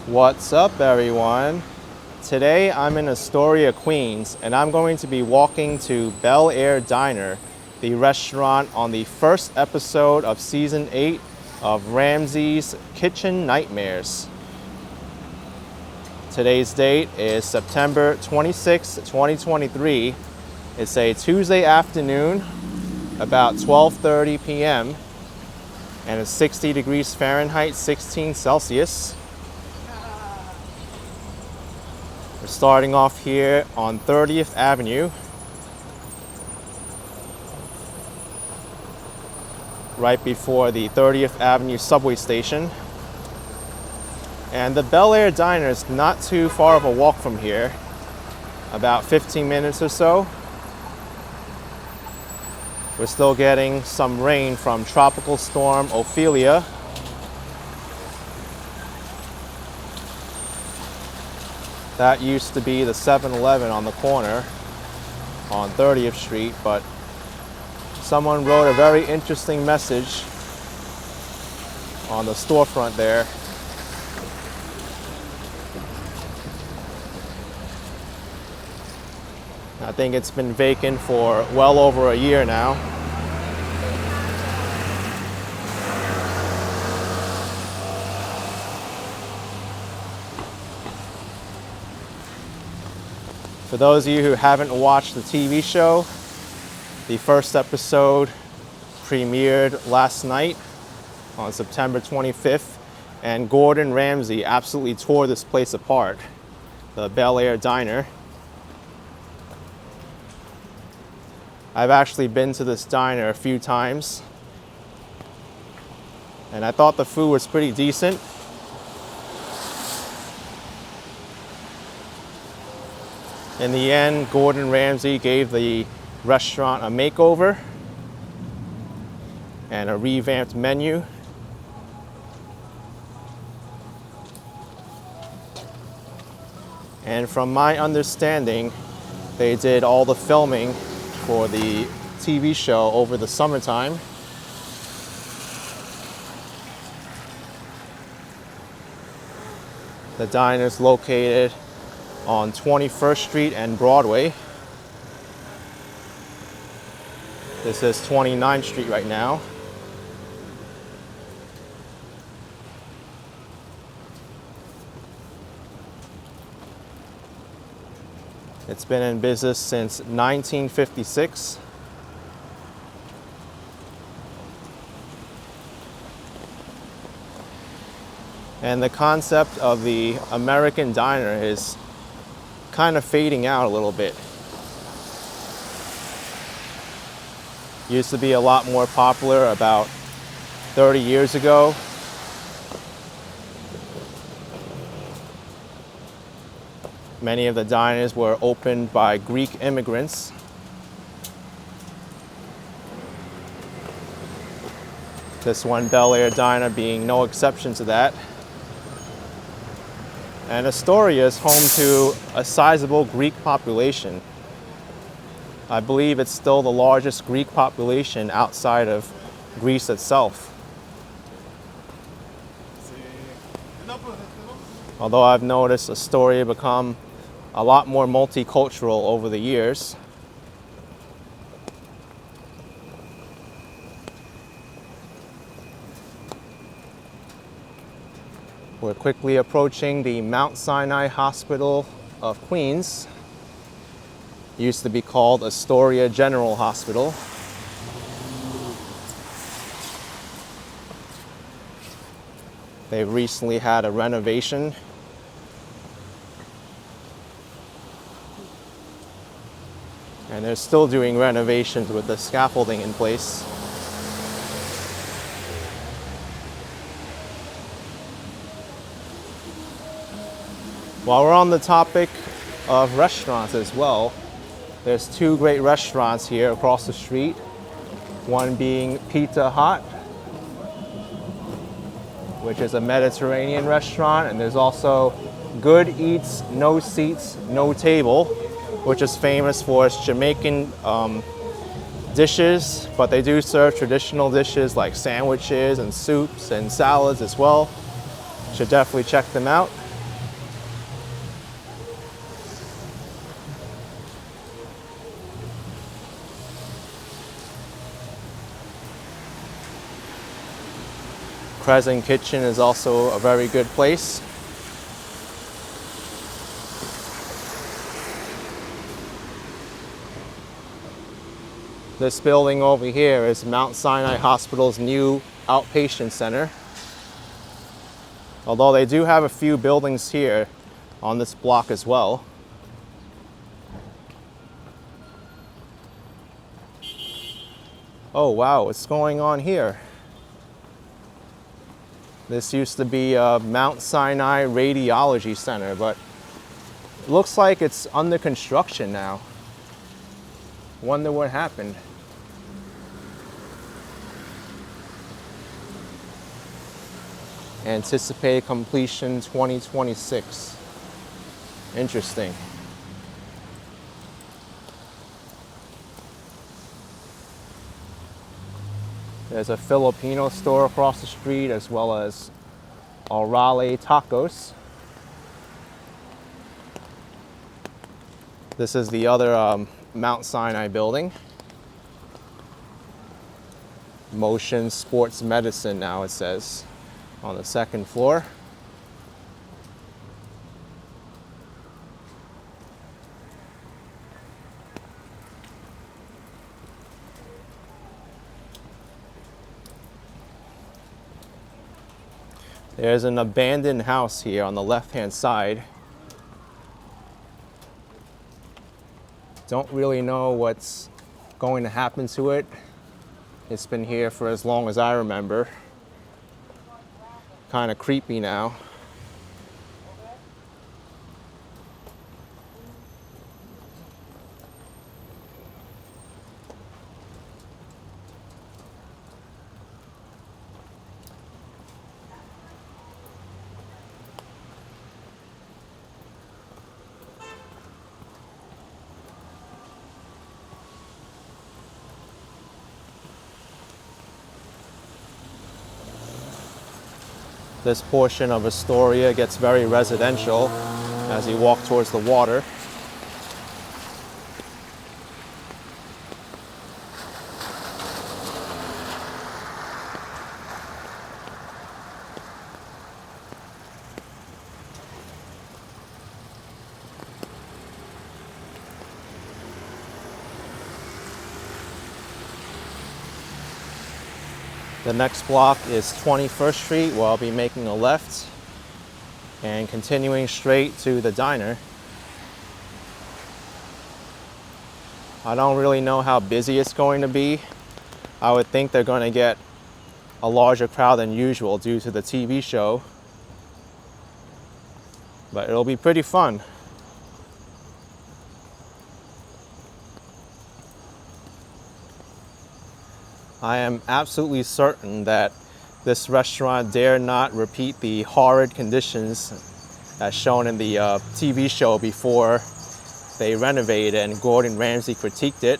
What's up, everyone? Today I'm in Astoria, Queens, and I'm going to be walking to BelAire Diner, the restaurant on the first episode of Season 8 of Ramsay's Kitchen Nightmares. Today's date is September 26, 2023. It's a Tuesday afternoon, about 12:30 p.m., and it's 60 degrees Fahrenheit, 16 Celsius. We're starting off here on 30th Avenue, right before the 30th Avenue subway station. And the BelAire Diner is not too far of a walk from here, about 15 minutes or so. We're still getting some rain from Tropical Storm Ophelia. That used to be the 7-Eleven on the corner on 30th Street, but someone wrote a very interesting message on the storefront there. I think it's been vacant for well over a year now. For those of you who haven't watched the TV show, the first episode premiered last night on September 25th, and Gordon Ramsay absolutely tore this place apart, the BelAire Diner. I've actually been to this diner a few times, and I thought the food was pretty decent. In the end, Gordon Ramsay gave the restaurant a makeover and a revamped menu. And from my understanding, they did all the filming for the TV show over the summertime. The diner is located on 21st Street and Broadway. This is 29th Street right now. It's been in business since 1956. And the concept of the American diner is kind of fading out a little bit. Used to be a lot more popular about 30 years ago. Many of the diners were opened by Greek immigrants. This one, BelAire Diner, being no exception to that. And Astoria is home to a sizable Greek population. I believe it's still the largest Greek population outside of Greece itself. Although I've noticed Astoria become a lot more multicultural over the years. We're quickly approaching the Mount Sinai Hospital of Queens. It used to be called Astoria General Hospital. They recently had a renovation. And they're still doing renovations with the scaffolding in place. While we're on the topic of restaurants as well, there's two great restaurants here across the street. One being Pizza Hut, which is a Mediterranean restaurant, and there's also Good Eats, No Seats, No Table, which is famous for its Jamaican dishes, but they do serve traditional dishes like sandwiches and soups and salads as well. Should definitely check them out. Present Kitchen is also a very good place. This building over here is Mount Sinai Hospital's new outpatient center. Although they do have a few buildings here on this block as well. Oh wow, what's going on here? This used to be Mount Sinai Radiology Center, but it looks like it's under construction now. Wonder what happened. Anticipated completion 2026. Interesting. There's a Filipino store across the street, as well as Orale Tacos. This is the other Mount Sinai building. Motion Sports Medicine now, it says, on the second floor. There's an abandoned house here on the left-hand side. Don't really know what's going to happen to it. It's been here for as long as I remember. Kind of creepy now. This portion of Astoria gets very residential as you walk towards the water. The next block is 21st Street, where I'll be making a left and continuing straight to the diner. I don't really know how busy it's going to be. I would think they're going to get a larger crowd than usual due to the TV show, but it'll be pretty fun. I am absolutely certain that this restaurant dare not repeat the horrid conditions as shown in the TV show before they renovated and Gordon Ramsay critiqued it.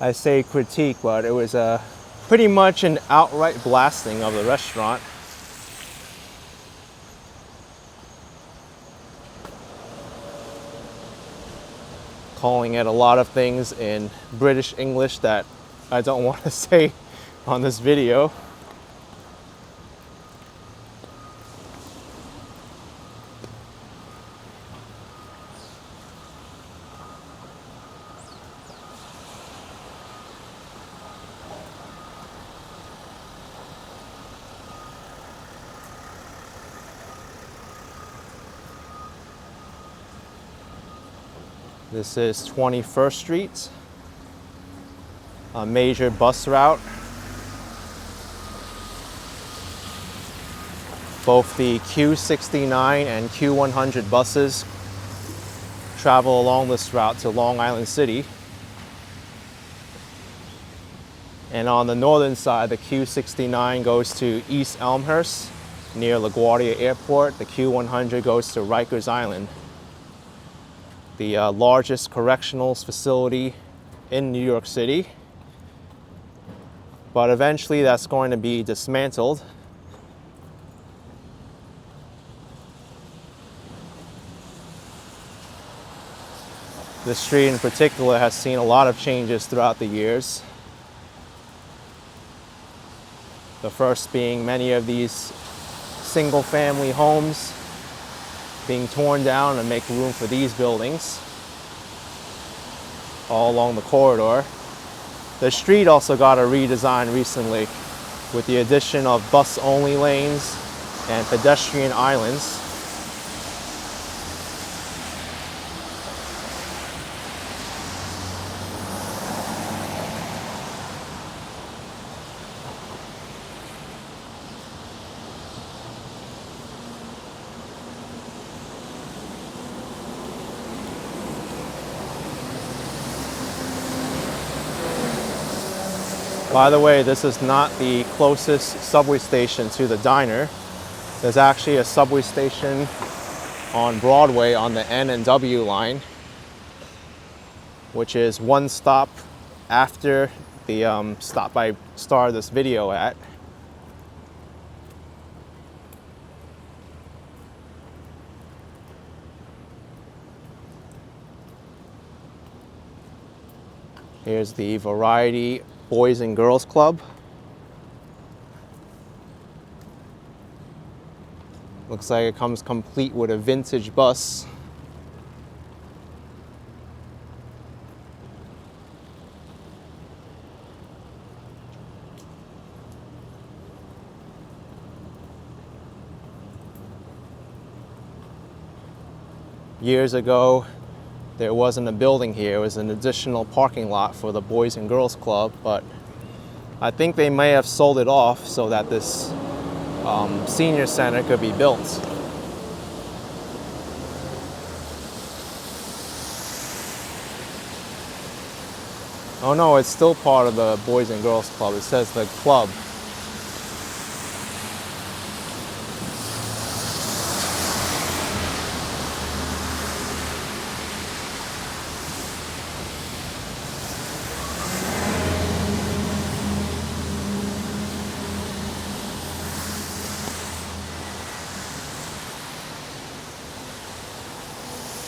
I say critique, but it was pretty much an outright blasting of the restaurant. Calling it a lot of things in British English that I don't want to say on this video. This is 21st Street, a major bus route. Both the Q69 and Q100 buses travel along this route to Long Island City. And on the northern side, the Q69 goes to East Elmhurst near LaGuardia Airport. The Q100 goes to Rikers Island, the largest correctional facility in New York City. But eventually that's going to be dismantled. This street in particular has seen a lot of changes throughout the years. The first being many of these single-family homes being torn down to make room for these buildings all along the corridor. The street also got a redesign recently with the addition of bus-only lanes and pedestrian islands. By the way, this is not the closest subway station to the diner. There's actually a subway station on Broadway on the N and W line, which is one stop after the stop I started this video at. Here's the Variety Boys and Girls Club. Looks like it comes complete with a vintage bus. Years ago, there wasn't a building here. It was an additional parking lot for the Boys and Girls Club, but I think they may have sold it off so that this senior center could be built. Oh no, it's still part of the Boys and Girls Club. It says the club.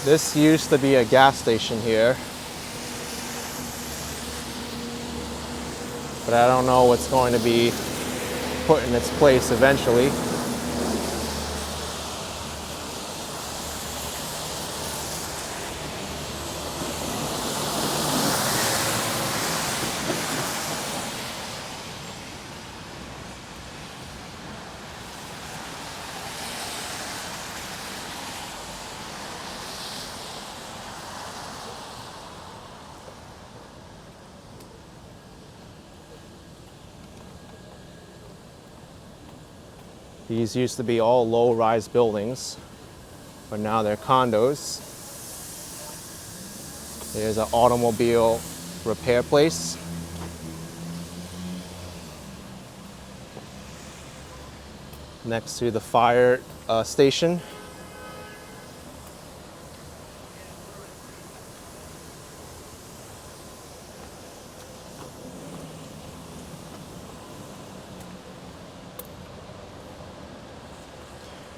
This used to be a gas station here, but I don't know what's going to be put in its place eventually. These used to be all low-rise buildings, but now they're condos. There's an automobile repair place. Next to the fire station.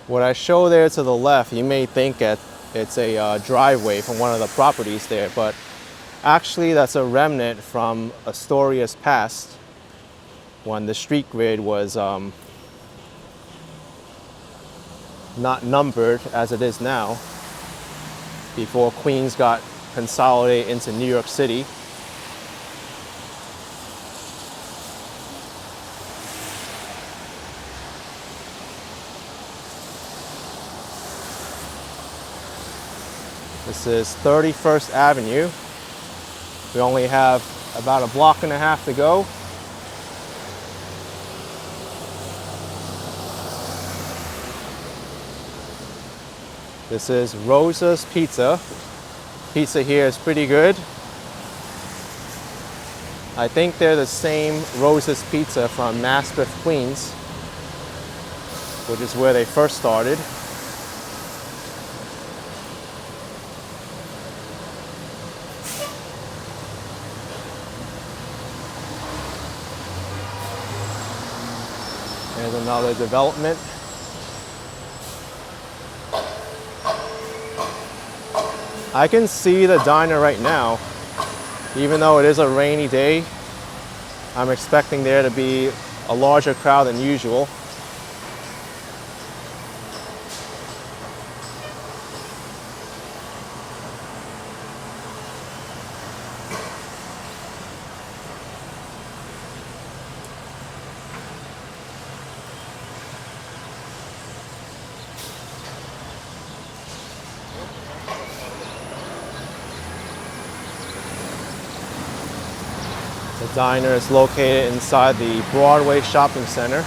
What I show there to the left, you may think it's a driveway from one of the properties there, but actually that's a remnant from Astoria's past when the street grid was not numbered as it is now, before Queens got consolidated into New York City. This is 31st Avenue. We only have about a block and a half to go. This is Rosas Pizza. Pizza here is pretty good. I think they're the same Rosas Pizza from Maspeth, Queens, which is where they first started. There's another development. I can see the diner right now. Even though it is a rainy day, I'm expecting there to be a larger crowd than usual. The diner is located inside the Broadway shopping center.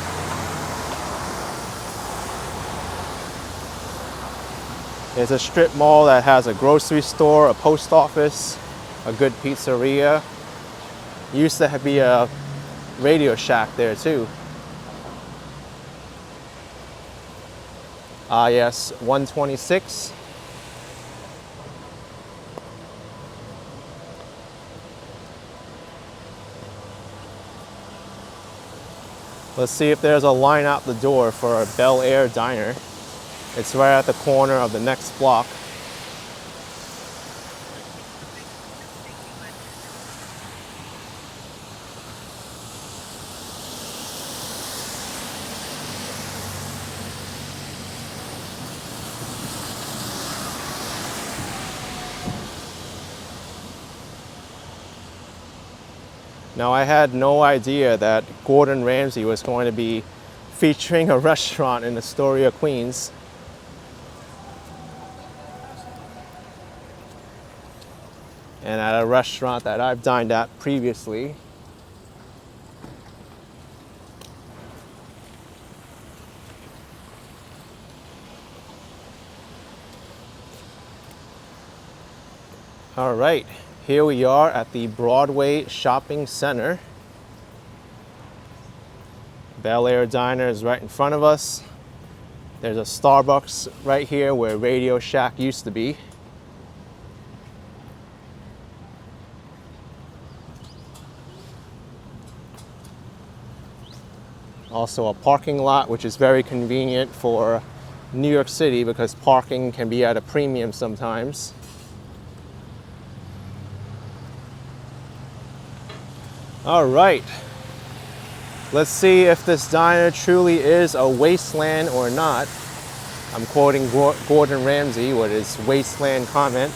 It's a strip mall that has a grocery store, a post office, a good pizzeria. Used to be a Radio Shack there too. Ah yes, 126. Let's see if there's a line out the door for a BelAire Diner. It's right at the corner of the next block. Now, I had no idea that Gordon Ramsay was going to be featuring a restaurant in Astoria, Queens. And at a restaurant that I've dined at previously. All right. Here we are at the Broadway Shopping Center. BelAire Diner is right in front of us. There's a Starbucks right here where Radio Shack used to be. Also a parking lot, which is very convenient for New York City because parking can be at a premium sometimes. All right, let's see if this diner truly is a wasteland or not. I'm quoting Gordon Ramsay with his wasteland comment.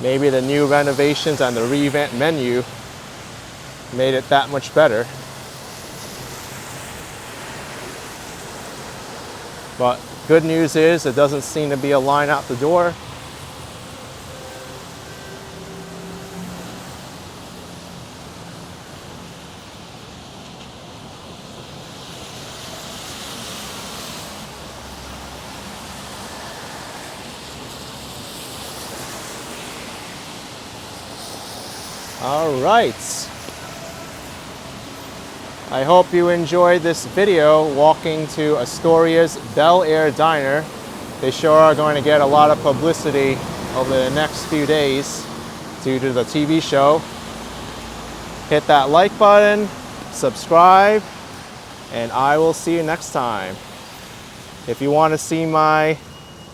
Maybe the new renovations and the revamped menu made it that much better. But good news is there doesn't seem to be a line out the door. All right. I hope you enjoyed this video walking to Astoria's BelAire Diner. They sure are going to get a lot of publicity over the next few days due to the TV show. Hit that like button, subscribe, and I will see you next time. If you want to see my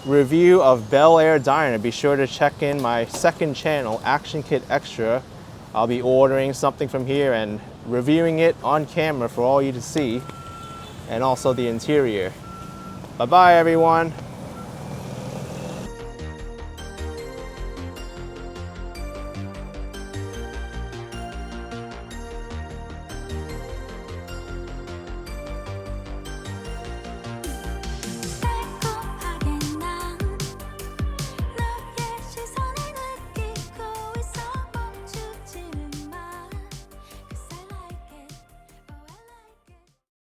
review of BelAire Diner, be sure to check in my second channel, ActionKid Extra. I'll be ordering something from here and reviewing it on camera for all you to see, and also the interior. Bye-bye, everyone.